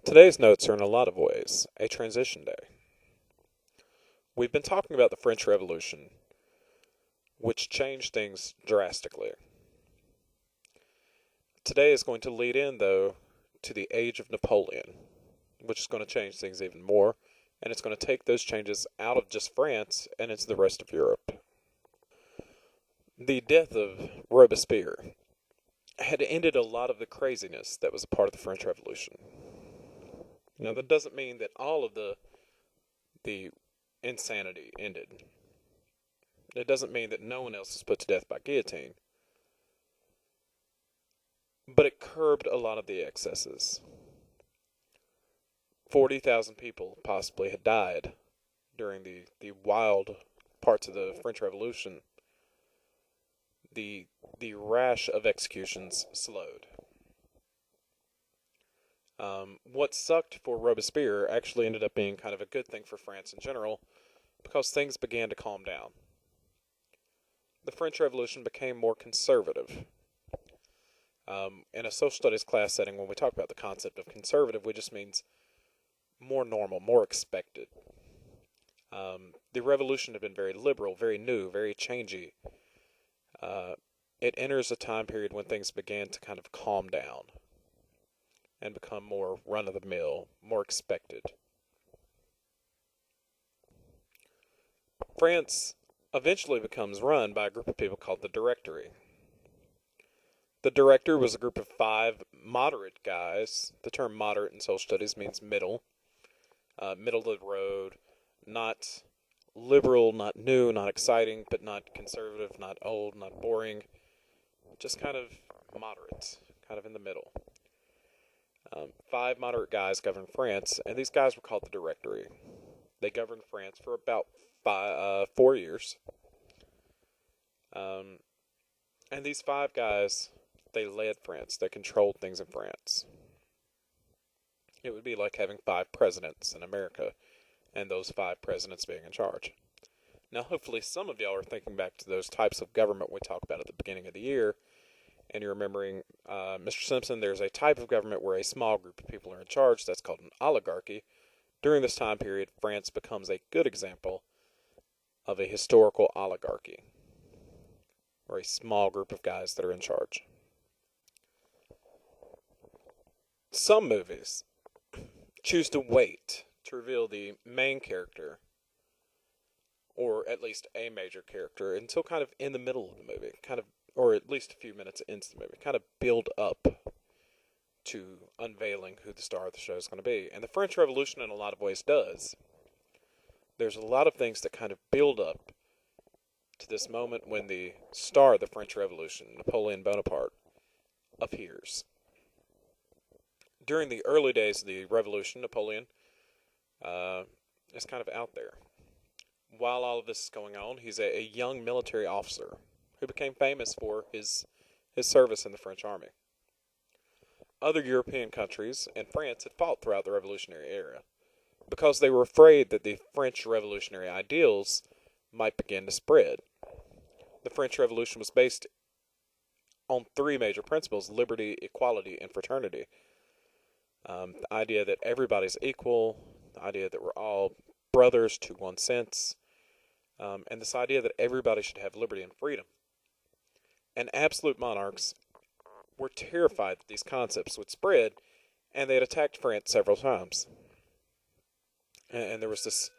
Today's notes are in a lot of ways a transition day. We've been talking about the French Revolution, which changed things drastically. Today is going to lead in, though, to the age of Napoleon, which is going to change things even more, and it's going to take those changes out of just France and into the rest of Europe. The death of Robespierre had ended a lot of the craziness that was a part of the French Revolution. Now, that doesn't mean that all of the insanity ended. It doesn't mean that no one else was put to death by guillotine. But it curbed a lot of the excesses. 40,000 people possibly had died during the wild parts of the French Revolution. The rash of executions slowed. What sucked for Robespierre actually ended up being kind of a good thing for France in general, because things began to calm down. The French Revolution became more conservative. In a social studies class setting, when we talk about the concept of conservative, it just means more normal, more expected. The revolution had been very liberal, very new, very changey. It enters a time period when things began to kind of calm down and become more run-of-the-mill, more expected. France eventually becomes run by a group of people called the Directory. The Director was a group of 5 moderate guys. The term moderate in social studies means middle. Middle of the road, not liberal, not new, not exciting, but not conservative, not old, not boring. Just kind of moderate, kind of in the middle. 5 moderate guys governed France, and these guys were called the Directory. They governed France for about 4 years. And these 5 guys, they led France. They controlled things in France. It would be like having 5 presidents in America, and those 5 presidents being in charge. Now, hopefully some of y'all are thinking back to those types of government we talked about at the beginning of the year, and you're remembering, Mr. Simpson, there's a type of government where a small group of people are in charge. That's called an oligarchy. During this time period, France becomes a good example of a historical oligarchy, or a small group of guys that are in charge. Some movies choose to wait to reveal the main character, or at least a major character, until kind of in the middle of the movie, or at least a few minutes into the movie, kind of build up to unveiling who the star of the show is going to be. And the French Revolution in a lot of ways does. There's a lot of things that kind of build up to this moment when the star of the French Revolution, Napoleon Bonaparte, appears. During the early days of the Revolution, Napoleon is kind of out there. While all of this is going on, he's a young military officer who became famous for his service in the French army. Other European countries and France had fought throughout the Revolutionary era because they were afraid that the French revolutionary ideals might begin to spread. The French Revolution was based on 3 major principles: liberty, equality, and fraternity. The idea that everybody's equal, the idea that we're all brothers to one sense, and this idea that everybody should have liberty and freedom. And absolute monarchs were terrified that these concepts would spread, and they had attacked France several times. And there was this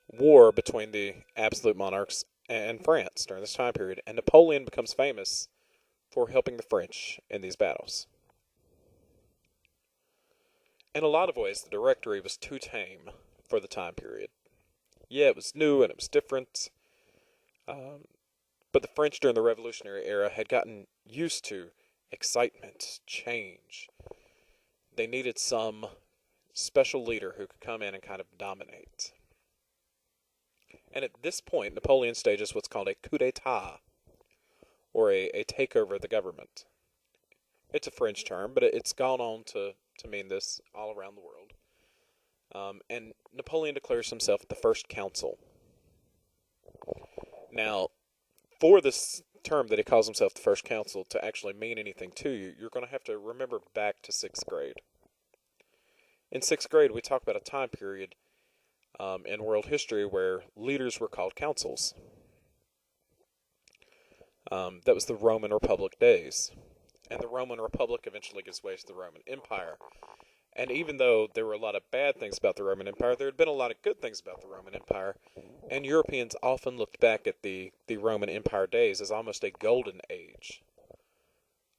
war between the absolute monarchs and France during this time period, and Napoleon becomes famous for helping the French in these battles. In a lot of ways, the Directory was too tame for the time period. Yeah, it was new and it was different, but the French during the Revolutionary era had gotten used to excitement, change. They needed some special leader who could come in and kind of dominate. And at this point, Napoleon stages what's called a coup d'etat, or a takeover of the government. It's a French term, but it's gone on to mean this all around the world. And Napoleon declares himself the first consul. Now, for this term that he calls himself the first consul to actually mean anything to you, you're going to have to remember back to 6th grade. In sixth grade, we talk about a time period in world history where leaders were called councils. That was the Roman Republic days. And the Roman Republic eventually gives way to the Roman Empire. And even though there were a lot of bad things about the Roman Empire, there had been a lot of good things about the Roman Empire. And Europeans often looked back at the Roman Empire days as almost a golden age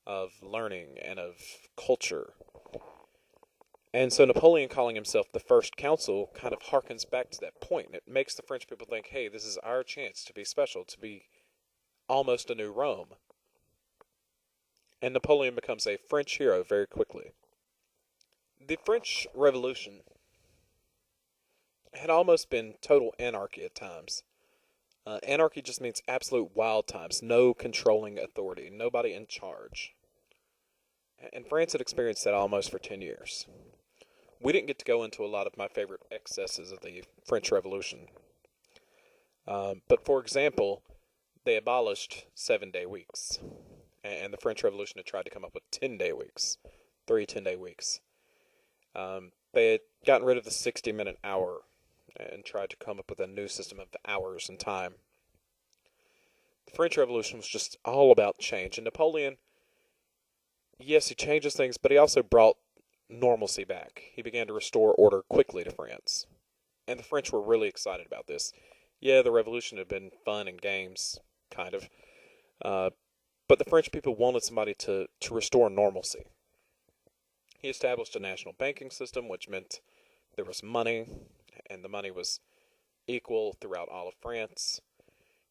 of learning and of culture. And so Napoleon calling himself the First Consul kind of harkens back to that point. And it makes the French people think, hey, this is our chance to be special, to be almost a new Rome. And Napoleon becomes a French hero very quickly. The French Revolution had almost been total anarchy at times. Anarchy just means absolute wild times, no controlling authority, nobody in charge. And France had experienced that almost for 10 years. We didn't get to go into a lot of my favorite excesses of the French Revolution. But for example, they abolished 7-day weeks. And the French Revolution had tried to come up with 10-day weeks, 3 10-day weeks. They had gotten rid of the 60-minute hour and tried to come up with a new system of hours and time. The French Revolution was just all about change. And Napoleon, yes, he changes things, but he also brought normalcy back. He began to restore order quickly to France. And the French were really excited about this. Yeah, the revolution had been fun and games, kind of. But the French people wanted somebody to restore normalcy. He established a national banking system, which meant there was money, and the money was equal throughout all of France.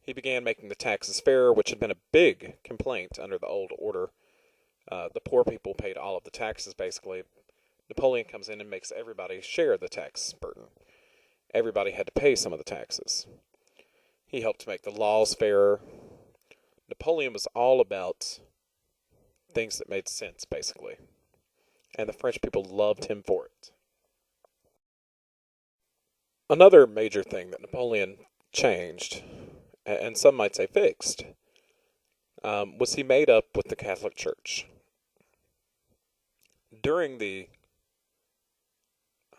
He began making the taxes fair, which had been a big complaint under the old order. The poor people paid all of the taxes, basically. Napoleon comes in and makes everybody share the tax burden. Everybody had to pay some of the taxes. He helped to make the laws fairer. Napoleon was all about things that made sense, basically. And the French people loved him for it. Another major thing that Napoleon changed, and some might say fixed, was he made up with the Catholic Church. During the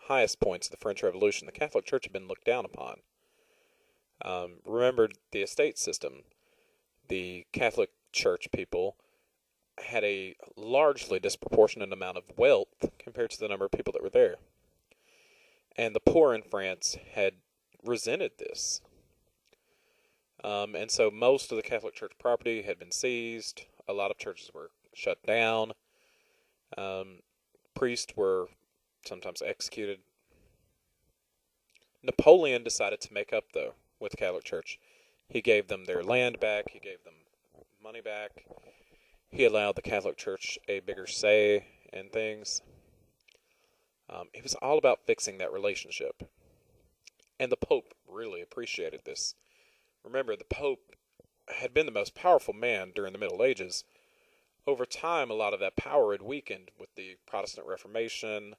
highest points of the French Revolution, the Catholic Church had been looked down upon. Remember the estate system. The Catholic Church people had a largely disproportionate amount of wealth compared to the number of people that were there. And the poor in France had resented this. And so most of the Catholic Church property had been seized. A lot of churches were shut down. Priests were sometimes executed. Napoleon decided to make up, though, with the Catholic Church. He gave them their land back. He gave them money back. He allowed the Catholic Church a bigger say in things. It was all about fixing that relationship. And the Pope really appreciated this. Remember, the Pope had been the most powerful man during the Middle Ages. Over time, a lot of that power had weakened with the Protestant Reformation.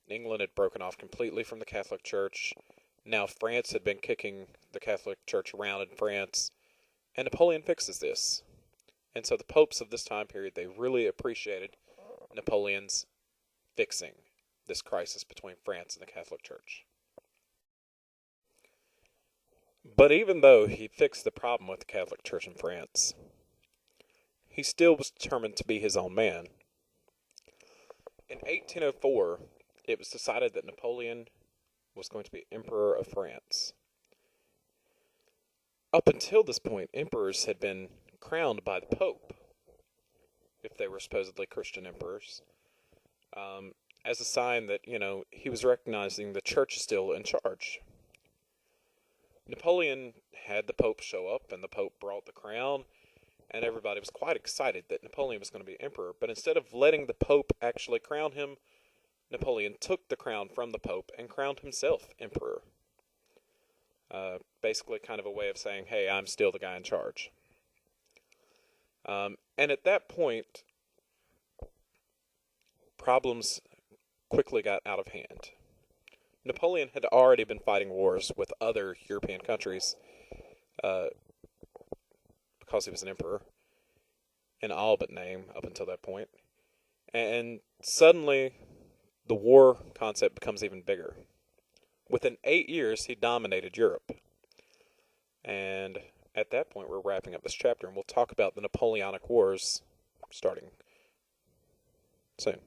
England had broken off completely from the Catholic Church. Now France had been kicking the Catholic Church around in France. And Napoleon fixes this. And so the popes of this time period, they really appreciated Napoleon's fixing this crisis between France and the Catholic Church. But even though he fixed the problem with the Catholic Church in France, he still was determined to be his own man. In 1804, it was decided that Napoleon was going to be Emperor of France. Up until this point, emperors had been crowned by the Pope, if they were supposedly Christian emperors, as a sign that, he was recognizing the church is still in charge. Napoleon had the Pope show up, and the Pope brought the crown, and everybody was quite excited that Napoleon was going to be emperor. But instead of letting the Pope actually crown him, Napoleon took the crown from the Pope and crowned himself emperor. Basically kind of a way of saying, hey, I'm still the guy in charge. And at that point, problems quickly got out of hand. Napoleon had already been fighting wars with other European countries because he was an emperor in all but name up until that point. And suddenly the war concept becomes even bigger. Within 8 years, he dominated Europe. And at that point, we're wrapping up this chapter, and we'll talk about the Napoleonic Wars starting soon.